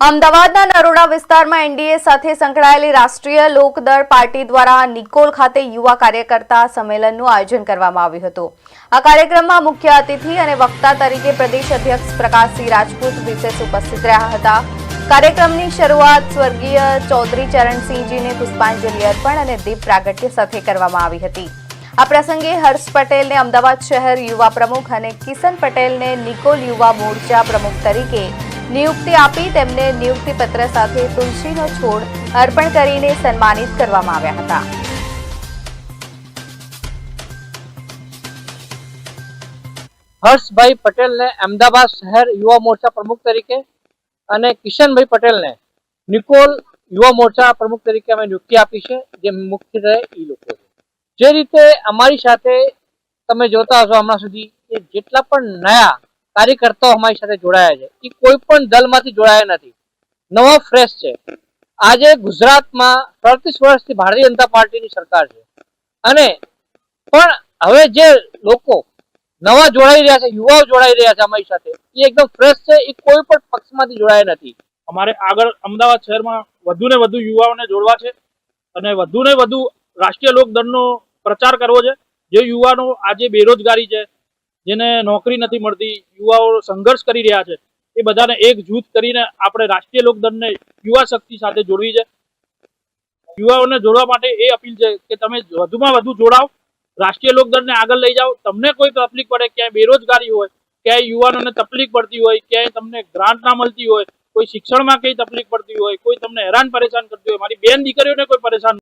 અમદાવાદના નરોડા વિસ્તારમાં એનડીએ સાથે સંકળાયેલી રાષ્ટ્રીય લોકદળ પાર્ટી દ્વારા નિકોલ ખાતે યુવા કાર્યકર્તા સંમેલનનું આયોજન કરવામાં આવ્યું હતું। આ કાર્યક્રમમાં મુખ્ય અતિથિ અને વક્તા તરીકે પ્રદેશ અધ્યક્ષ પ્રકાશસિંહ રાજપૂત વિશેષ ઉપસ્થિત રહ્યા હતા। કાર્યક્રમની શરૂઆત સ્વર્ગીય ચૌધરી ચરણસિંહજીને પુષ્પાંજલિ અર્પણ અને દીપ પ્રાગટ્ય સાથે કરવામાં આવી હતી। આ પ્રસંગે હર્ષ પટેલને અમદાવાદ શહેર યુવા પ્રમુખ અને કિશન પટેલને નિકોલ યુવા મોરચા પ્રમુખ તરીકે નિયુક્તિ આપી તેમને નિયુક્તિ પત્ર સાથે તુલસીનો છોડ અર્પણ કરીને સન્માનિત કરવામાં આવ્યા હતા। હર્ષભાઈ પટેલને અમદાવાદ શહેર યુવા મોરચા પ્રમુખ તરીકે અને કિશનભાઈ પટેલને નિકોલ યુવા મોરચા પ્રમુખ તરીકે અમે નિયુક્તિ આપી છે, જે મુખ્ય રહે એ લોકો છે। જે રીતે અમારી સાથે તમે જોતા હશો હમણાં સુધી જેટલા પણ નયા કાર્યકર્તાઓ અમારી સાથે જોડાયા છે એ કોઈ પણ દલમાંથી જોડાયા નથી, નવા ફ્રેશ છે। આજે ગુજરાતમાં 33 વર્ષથી ભારતીય જનતા પાર્ટીની સરકાર છે અને પણ હવે જે લોકો નવા જોડાઈ રહ્યા છે, યુવાઓ જોડાઈ રહ્યા છે અમારી સાથે, એ એકદમ ફ્રેશ છે, એ કોઈ પણ પક્ષમાંથી જોડાયા નથી। અમારે આગળ અમદાવાદ શહેરમાં વધુ ને વધુ યુવાઓને જોડવા છે અને વધુ ને વધુ રાષ્ટ્રીય લોકદળનો પ્રચાર કરવો છે। જે યુવાનો આજે બેરોજગારી છે, જેને નોકરી નથી મળતી, યુવાઓ સંઘર્ષ કરી રહ્યા છે, એ બધાને એક જૂથ કરીને આપણે રાષ્ટ્રીય લોકદળને યુવા શક્તિ સાથે જોડવી છે। યુવાઓને જોડવા માટે એ અપીલ છે કે તમે વધુમાં વધુ જોડાઓ, રાષ્ટ્રીય લોકદળને આગળ લઈ જાઓ। તમને કોઈ તકલીફ પડે, ક્યાંય બેરોજગારી હોય, ક્યાંય યુવાનોને તકલીફ પડતી હોય, ક્યાંય તમને ગ્રાન્ટ ના મળતી હોય, કોઈ શિક્ષણમાં કઈ તકલીફ પડતી હોય, કોઈ તમને હેરાન પરેશાન કરતી હોય, મારી બેન દીકરીઓને કોઈ પરેશાન